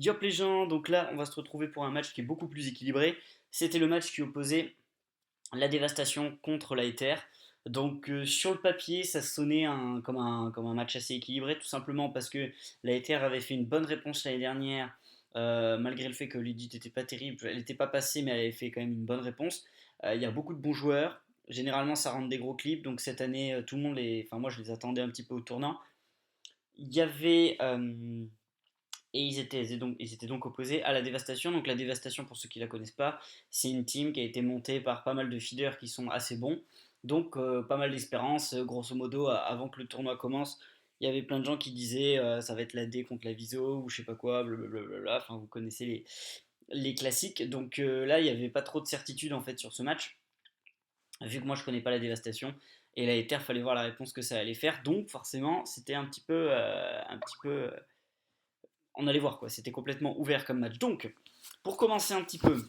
League of Legends, donc là on va se retrouver pour un match qui est beaucoup plus équilibré. C'était le match qui opposait la Dévastation contre la Ether. Donc sur le papier ça sonnait comme un match assez équilibré, tout simplement parce que la Ether avait fait une bonne réponse l'année dernière, malgré le fait que l'édit n'était pas terrible, elle n'était pas passée mais elle avait fait quand même une bonne réponse. Il y a beaucoup de bons joueurs, généralement ça rentre des gros clips, donc cette année tout le monde les... Enfin moi je les attendais un petit peu au tournant. Il y avait... et ils étaient donc opposés à la Dévastation. Donc la Dévastation, pour ceux qui ne la connaissent pas, c'est une team qui a été montée par pas mal de feeders qui sont assez bons. Donc pas mal d'espérance. Grosso modo, avant que le tournoi commence, il y avait plein de gens qui disaient ça va être la D contre la Viso ou je sais pas quoi, blablabla. Enfin, vous connaissez les classiques. Donc là, il n'y avait pas trop de certitude en fait sur ce match. Vu que moi je connais pas la Dévastation. Et la Ether, fallait voir la réponse que ça allait faire. Donc forcément, c'était un petit peu on allait voir quoi, c'était complètement ouvert comme match. Donc, pour commencer un petit peu,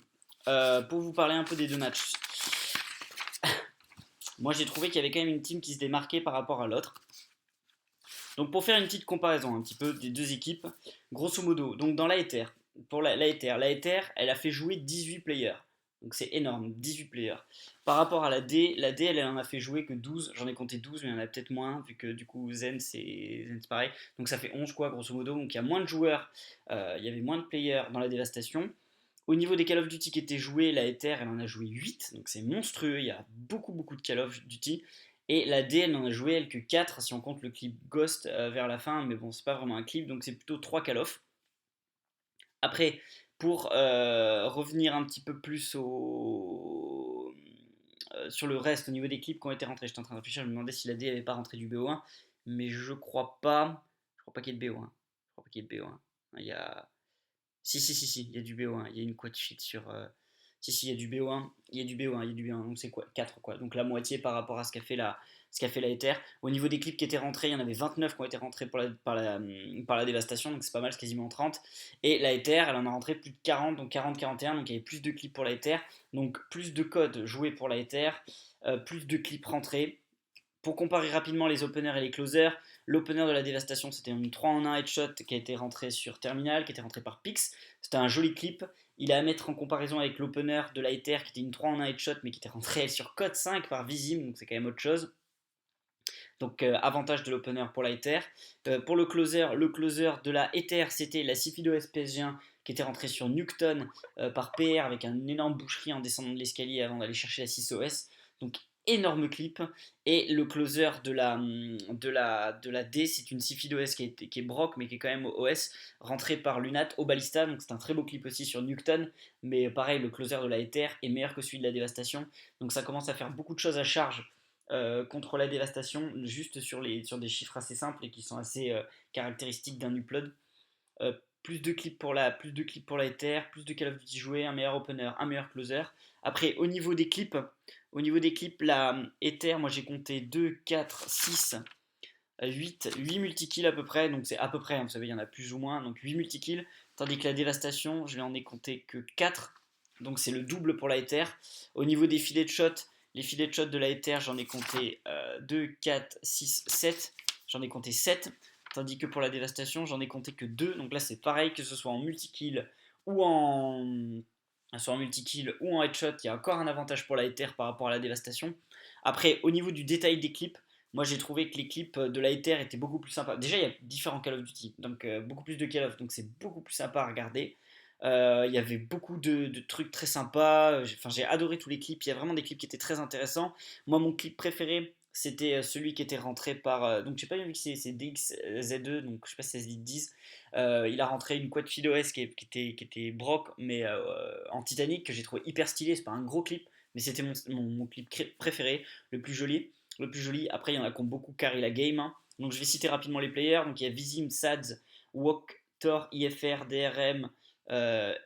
pour vous parler un peu des deux matchs, moi j'ai trouvé qu'il y avait quand même une team qui se démarquait par rapport à l'autre. Donc pour faire une petite comparaison un petit peu des deux équipes, grosso modo, donc dans la Ether, pour la Ether, elle a fait jouer 18 players. Donc c'est énorme, 18 players. Par rapport à la D elle en a fait jouer que 12, j'en ai compté 12, mais il y en a peut-être moins, vu que du coup Zen c'est pareil. Donc ça fait 11 quoi, grosso modo. Donc il y a moins de joueurs, il y avait moins de players dans la Dévastation. Au niveau des Call of Duty qui étaient joués, la Ether elle en a joué 8, donc c'est monstrueux, il y a beaucoup beaucoup de Call of Duty. Et la D, elle n'en a joué elle que 4 si on compte le clip Ghost vers la fin, mais bon, c'est pas vraiment un clip, donc c'est plutôt 3 call-off. Après, pour revenir un petit peu plus sur le reste au niveau des clips qui ont été rentrés, j'étais en train de réfléchir, je me demandais si la D n'avait pas rentré du BO1, mais je crois pas. Je crois pas qu'il y ait de BO1. Je crois pas qu'il y ait de BO1. Il y a si, il y a du BO1, il y a une quote sheet sur. Si, il y a du BO1, il y a du BO1, il y a du BO1, donc c'est quoi 4 quoi. Donc la moitié par rapport à ce qu'a fait la Ether. Au niveau des clips qui étaient rentrés, il y en avait 29 qui ont été rentrés par la Dévastation, donc c'est pas mal, c'est quasiment 30. Et la Ether, elle en a rentré plus de 40, donc 40-41, donc il y avait plus de clips pour la Ether, donc plus de codes joués pour la Ether, plus de clips rentrés. Pour comparer rapidement les openers et les closers, l'opener de la Dévastation c'était une 3 en 1 headshot qui a été rentré sur Terminal, qui a été rentré par Pix. C'était un joli clip. Il est à mettre en comparaison avec l'opener de la Ether qui était une 3 en 1 headshot mais qui était rentré sur Code 5 par Visim, donc c'est quand même autre chose. Donc avantage de l'opener pour la Ether. Pour le closer de la Ether c'était la Sifido SPSG1 qui était rentré sur Nukton par PR avec un énorme boucherie en descendant de l'escalier avant d'aller chercher la 6OS. Donc énorme clip. Et le closer de la D, c'est une Sifido OS qui est broc, mais qui est quand même OS, rentré par Lunat au Ballista. Donc c'est un très beau clip aussi sur Nukton. Mais pareil, le closer de la Ether est meilleur que celui de la Dévastation. Donc ça commence à faire beaucoup de choses à charge contre la Dévastation, juste sur des chiffres assez simples et qui sont assez caractéristiques d'un upload. Euh, plus de clips pour la Ether, plus de Call of Duty joués, un meilleur opener, un meilleur closer. Après, au niveau des clips, la Ether, moi j'ai compté 2, 4, 6, 8 multi-kills à peu près, donc c'est à peu près, hein, vous savez, il y en a plus ou moins, donc 8 multi-kills, tandis que la Dévastation, je n'en ai compté que 4, donc c'est le double pour la Ether. Au niveau des filets de shot, les filets de shot de la Ether, j'en ai compté 2, 4, 6, 7, j'en ai compté 7, tandis que pour la Dévastation, j'en ai compté que 2, donc là c'est pareil, que ce soit en multi-kill ou en headshot, il y a encore un avantage pour la Ether par rapport à la Dévastation. Après, au niveau du détail des clips, moi j'ai trouvé que les clips de la Ether étaient beaucoup plus sympas. Déjà, il y a différents Call of Duty, donc beaucoup plus de Call of, donc c'est beaucoup plus sympa à regarder. Il y avait beaucoup de trucs très sympas. Enfin, j'ai adoré tous les clips. Il y a vraiment des clips qui étaient très intéressants. Moi, mon clip préféré, c'était celui qui était rentré par. Donc, j'ai pas bien vu que c'est DXZ2, donc je sais pas si ça se dit 10. Il a rentré une quad FidoS qui était broc, mais en Titanic, que j'ai trouvé hyper stylé. C'est pas un gros clip, mais c'était mon clip préféré, le plus joli. Le plus joli. Après, il y en a qui ont beaucoup carry la game, hein. Donc, je vais citer rapidement les players. Donc, il y a Vizim, Sads, Wok, Thor, IFR, DRM,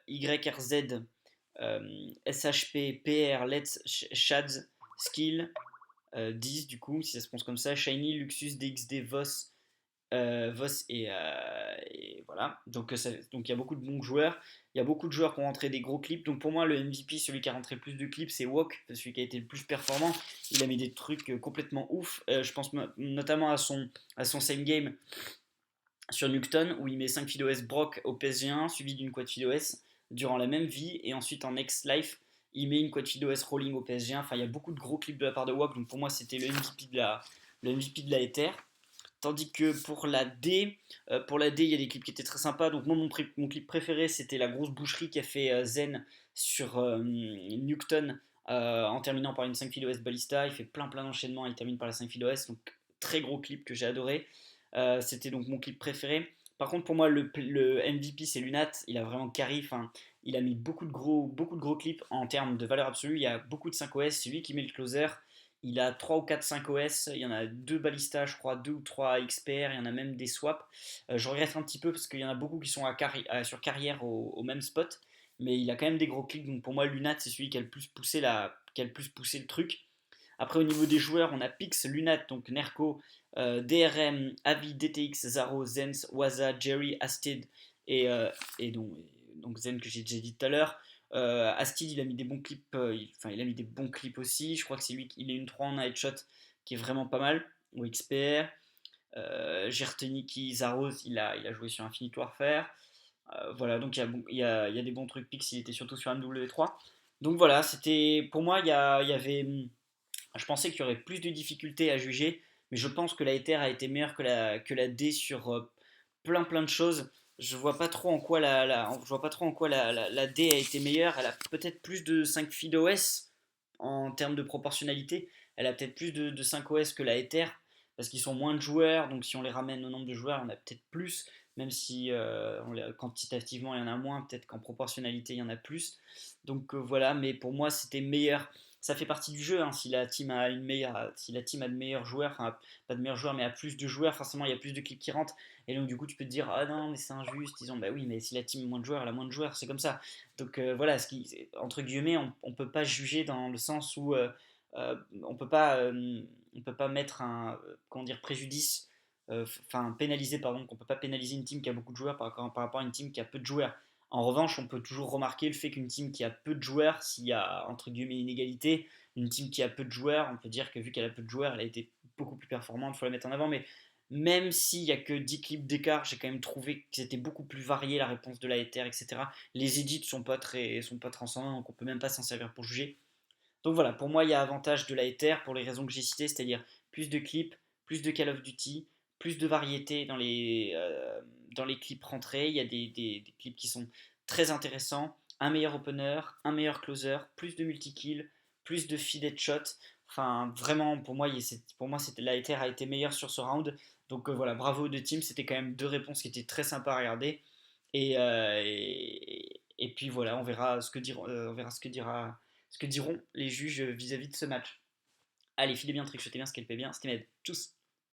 YRZ, SHP, PR, Let's, Shads, Skill, 10 du coup, si ça se prononce comme ça, Shiny, Luxus, DXD, Voss et voilà. Donc il y a beaucoup de bons joueurs. Il y a beaucoup de joueurs qui ont rentré des gros clips. Donc pour moi, le MVP, celui qui a rentré le plus de clips, c'est Wok, celui qui a été le plus performant. Il a mis des trucs complètement ouf. Je pense notamment à son same game sur Nukton où il met 5 FIDOS Brock au PSG1 suivi d'une quad FIDOS durant la même vie et ensuite en Next Life il met une quad FIDOS Rolling au PSG1. Enfin, il y a beaucoup de gros clips de la part de WAP, donc pour moi c'était le MVP de la Ether. Tandis que pour la D, il y a des clips qui étaient très sympas. Donc moi, mon clip préféré, c'était la grosse boucherie qu'a fait Zen sur Nukton en terminant par une 5 FIDOS Ballista. Il fait plein d'enchaînements, il termine par la 5 FIDOS. Donc très gros clip que j'ai adoré. C'était donc mon clip préféré. Par contre, pour moi, le MVP, c'est Lunat. Il a vraiment carry. Enfin, il a mis beaucoup de gros clips en termes de valeur absolue. Il y a beaucoup de 5 OS. C'est lui qui met le closer. Il a 3 ou 4 5 OS, il y en a 2 balistas, je crois, 2 ou 3 XPR, il y en a même des swaps. Je regrette un petit peu parce qu'il y en a beaucoup qui sont sur carrière au même spot, mais il a quand même des gros clics, donc pour moi, Lunat, c'est celui qui a le plus poussé, qui a le plus poussé le truc. Après, au niveau des joueurs, on a Pix, Lunat, donc Nerko, DRM, Avi, DTX, Zaro, Zenz, Waza, Jerry, Astid et donc Zen que j'ai déjà dit tout à l'heure. Astid, il a mis des bons clips, enfin il a mis des bons clips aussi. Je crois que c'est lui qui a une 3 en headshot qui est vraiment pas mal. Ou XPR. Gerteniki, Zaros, il a joué sur Infinite Warfare. Voilà, donc il y a des bons trucs. Pix, il était surtout sur MW3. Donc voilà, c'était pour moi, il y avait je pensais qu'il y aurait plus de difficultés à juger, mais je pense que la Ether a été meilleure que la D sur plein de choses. Je vois pas trop en quoi je vois pas trop en quoi la D a été meilleure. Elle a peut-être plus de 5 feed OS en termes de proportionnalité. Elle a peut-être plus de 5 OS que la Ether parce qu'ils sont moins de joueurs. Donc si on les ramène au nombre de joueurs, on a peut-être plus. Même si quantitativement il y en a moins, peut-être qu'en proportionnalité il y en a plus. Donc voilà, mais pour moi c'était meilleur. Ça fait partie du jeu, hein. Si la team a de meilleurs joueurs, enfin pas de meilleurs joueurs, mais a plus de joueurs, forcément il y a plus de clips qui rentrent. Et donc du coup tu peux te dire ah non mais c'est injuste, disons bah oui mais si la team a moins de joueurs, elle a moins de joueurs, c'est comme ça. Donc voilà, entre guillemets, on peut pas juger dans le sens où on peut pas mettre un comment dire préjudice, enfin pénaliser pardon, qu'on peut pas pénaliser une team qui a beaucoup de joueurs par rapport à une team qui a peu de joueurs. En revanche, on peut toujours remarquer le fait qu'une team qui a peu de joueurs, s'il y a entre guillemets une égalité, une team qui a peu de joueurs, on peut dire que vu qu'elle a peu de joueurs, elle a été beaucoup plus performante, il faut la mettre en avant. Mais même s'il n'y a que 10 clips d'écart, j'ai quand même trouvé que c'était beaucoup plus varié la réponse de la Ether, etc. Les edits sont pas transcendants, donc on peut même pas s'en servir pour juger. Donc voilà, pour moi, il y a avantage de la Ether pour les raisons que j'ai citées, c'est-à-dire plus de clips, plus de Call of Duty, plus de variété dans les clips rentrés. Il y a des clips qui sont très intéressants, un meilleur opener, un meilleur closer, plus de multi-kill, plus de feed headshot. Enfin, vraiment, pour moi la Ether a été meilleure sur ce round. Donc voilà, bravo aux deux teams, c'était quand même deux réponses qui étaient très sympas à regarder. Et puis voilà, on verra ce que diront les juges vis-à-vis de ce match. Allez, filez bien, trichotez bien, scalpez bien, c'était Med. Tchuss.